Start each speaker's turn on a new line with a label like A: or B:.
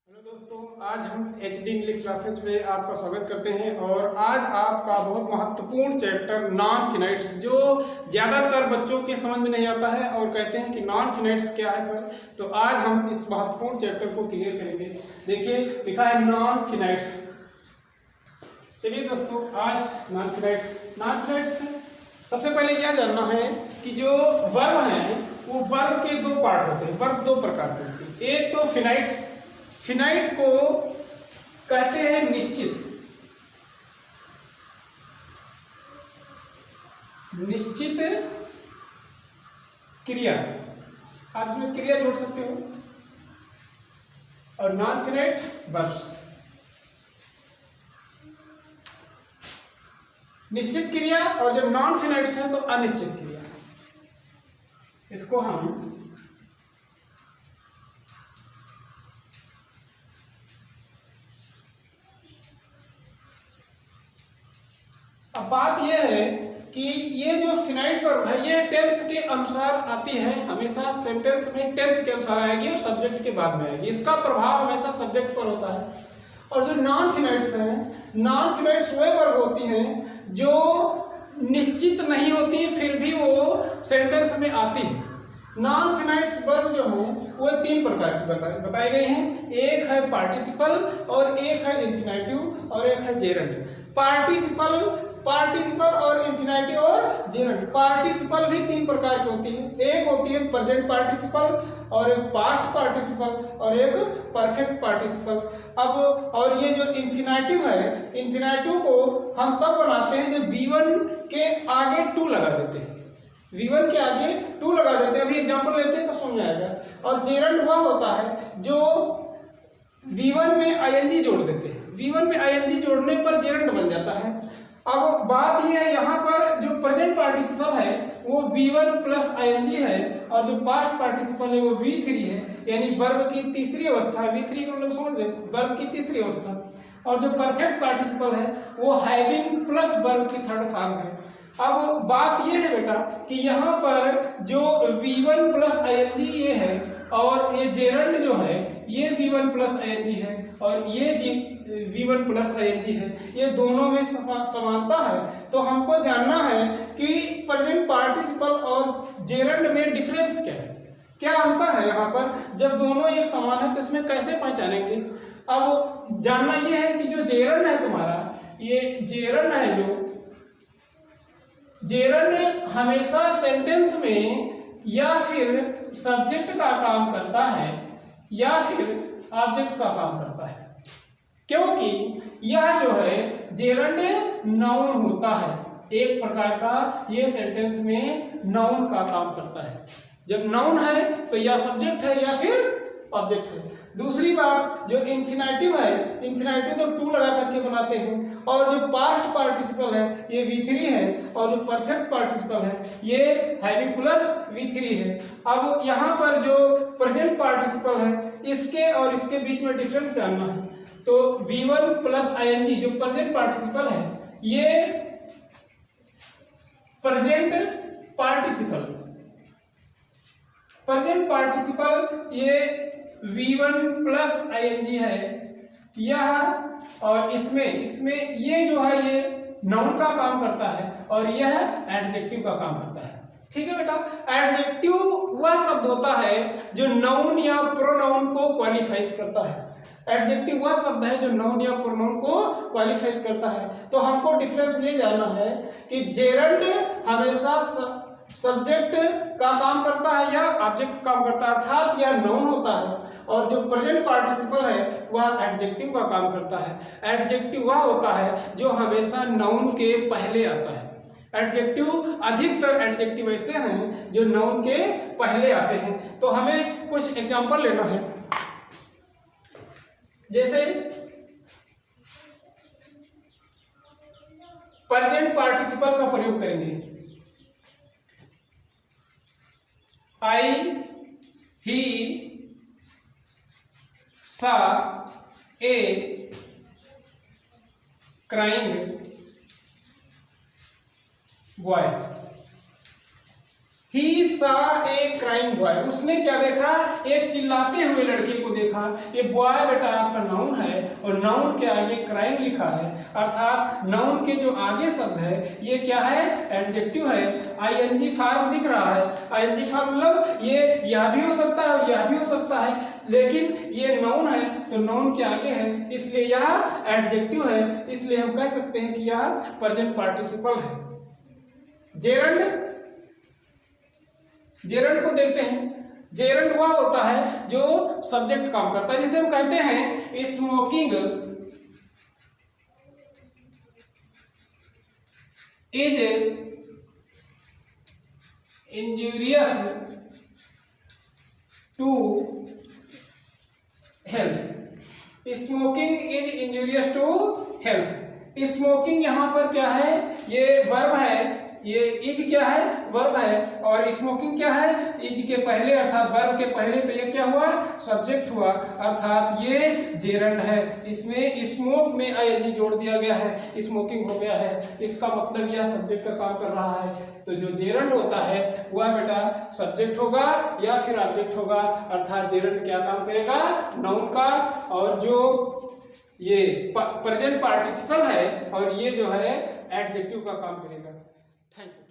A: Hello दोस्तों, आज हम HD इंग्लिश क्लासेज में आपका स्वागत करते हैं और आज आपका बहुत महत्वपूर्ण चैप्टर नॉन फिनाइट्स, जो ज़्यादातर बच्चों के समझ में नहीं आता है और कहते हैं कि नॉन फिनाइट्स क्या है सर। तो आज हम इस महत्वपूर्ण चैप्टर को क्लियर करेंगे। देखिए लिखा है नॉन फिनाइट्स। चलिए दोस्तों, आज नॉन फिनाइट्स सबसे पहले यह जानना है कि जो वर्ब हैं वो वर्ब के दो पार्ट होते हैं, वर्ब दो प्रकार के होते हैं। एक तो फिनाइट को कहते हैं निश्चित क्रिया, आप इसमें क्रिया जोड़ सकते हो, और नॉन फिनाइट वर्ब्स। निश्चित क्रिया, और जब नॉन फिनाइट्स है तो अनिश्चित क्रिया। इसको हम अब बात यह है कि ये जो फिनाइट वर्ब है ये टेंस के अनुसार आती है, हमेशा सेंटेंस में टेंस के अनुसार आएगी और सब्जेक्ट के बाद में आएगी। इसका प्रभाव हमेशा सब्जेक्ट पर होता है। और जो नॉन फिनाइट्स हैं, नॉन फिनाइट्स वे वर्ब होती हैं जो निश्चित नहीं होती फिर भी वो सेंटेंस में आती है। नॉन फिनाइट्स वर्ब जो हैं वो तीन प्रकार की बताई गई हैं। एक है पार्टिसिपल, और एक है इंफिनिटिव, और एक है जेरंड। पार्टिसिपल और इंफिनिटिव और जेरंड। पार्टिसिपल भी तीन प्रकार की होती है। एक होती है प्रेजेंट पार्टिसिपल, और एक पास्ट पार्टिसिपल, और एक परफेक्ट पार्टिसिपल। अब और ये जो इंफिनिटिव है, इंफिनिटिव को हम तब बनाते हैं जब V1 के आगे टू लगा देते हैं। V1 के आगे टू लगा देते हैं। अभी एग्जांपल लेते हैं तो समझ आएगा। और जेरंड वह होता है जो V1 में ING जोड़ देते हैं। V1 में ING जोड़ने पर जेरंड बन जाता है। अब बात यह है, यहाँ पर जो प्रेजेंट पार्टिसिपल है वो V1 प्लस ING है, और जो पास्ट पार्टिसिपल है वो V3 है, यानी वर्ब की तीसरी अवस्था। V3 को मतलब समझ रहे, वर्ब की तीसरी अवस्था। और जो परफेक्ट पार्टिसिपल है वो हैविंग प्लस वर्ब की थर्ड फॉर्म है। अब बात यह है बेटा कि यहाँ पर जो V1 प्लस ING ये है, और ये जेरंड जो है ये V1 प्लस ING है, और ये V1 प्लस ING है। ये दोनों में समानता है। तो हमको जानना है कि प्रेजेंट पार्टिसिपल और जेरंड में डिफरेंस क्या है, क्या अंतर है यहाँ पर। जब दोनों एक समान है तो इसमें कैसे पहचानेंगे। अब जानना ये है कि जो जेरंड है तुम्हारा, ये जेरंड है, जो जेरंड हमेशा सेंटेंस में या फिर सब्जेक्ट का काम करता है या फिर ऑब्जेक्ट का काम करता है, क्योंकि यह जो है जेरंड नाउन होता है। एक प्रकार का ये सेंटेंस में नाउन का काम करता है। जब नाउन है तो या सब्जेक्ट है या फिर ऑब्जेक्ट है। दूसरी बात, जो इंफिनिटिव है, इंफिनिटिव तो टू लगा करके बनाते हैं, और जो पास्ट पार्टिसिपल है ये V3 है, और जो परफेक्ट पार्टिसिपल है ये हैविंग प्लस V3 है। अब यहाँ पर जो प्रेजेंट पार्टिसिपल है इसके और इसके बीच में डिफरेंस जानना है। तो V1 प्लस ING जो प्रेजेंट पार्टिसिपल है ये प्रेजेंट पार्टिसिपल ये V1 प्लस ING है यह, और इसमें ये जो है ये नाउन का काम करता है, और यह एडजेक्टिव का काम करता है। ठीक है बेटा। एडजेक्टिव वह शब्द होता है जो नाउन या प्रोनाउन को क्वालिफाइज करता है। एडजेक्टिव वह शब्द है जो नाउन या प्रोनाउन को क्वालिफाइज करता है। तो हमको डिफरेंस ये जानना है कि जेरंड हमेशा सब्जेक्ट का काम करता है या ऑब्जेक्ट काम करता है, अर्थात यह नाउन होता है, और जो प्रेजेंट पार्टिसिपल है वह एडजेक्टिव का काम करता है। एडजेक्टिव वह होता है जो हमेशा नाउन के पहले आता है। एडजेक्टिव, अधिकतर एडजेक्टिव ऐसे हैं जो नाउन के पहले आते हैं। तो हमें कुछ एग्जांपल लेना है। जैसे प्रेजेंट पार्टिसिपल का प्रयोग करेंगे, I, he, saw a crying boy। ही सा ए क्राइम बॉय, उसने क्या देखा, एक चिल्लाते हुए लड़के को देखा। ये बॉय बेटा आपका नाउन है और नाउन के आगे क्राइम लिखा है, अर्थात नाउन के जो आगे शब्द है ये क्या है, एडजेक्टिव है। आईएनजी फॉर्म दिख रहा है, आईएनजी फॉर्म मतलब ये यह भी हो सकता है और यह भी हो सकता है, लेकिन ये नाउन है तो नाउन के आगे है इसलिए यह एडजेक्टिव है, इसलिए हम कह सकते हैं कि यह प्रेजेंट पार्टिसिपल है। जेरंड, जेरंड को देखते हैं। जेरंड वह होता है जो सब्जेक्ट काम करता है, जिसे हम कहते हैं smoking is injurious to health. Smoking is injurious to health. Smoking यहां पर क्या है, ये वर्ब है, ये इज क्या है, वर्ब है, और स्मोकिंग क्या है, इज के पहले अर्थात वर्ब के पहले, तो ये क्या हुआ, सब्जेक्ट हुआ, अर्थात ये जेरंड है। इसमें स्मोक में आईएनजी जोड़ दिया गया है, स्मोकिंग हो गया है, इसका मतलब यह सब्जेक्ट का काम कर रहा है। तो जो जेरंड होता है वह बेटा सब्जेक्ट होगा या फिर ऑब्जेक्ट होगा, अर्थात जेरंड क्या काम करेगा, नाउन का, और जो ये प्रेजेंट पार्टिसिपल है और ये जो है एडजेक्टिव का काम करेगा। Thank you.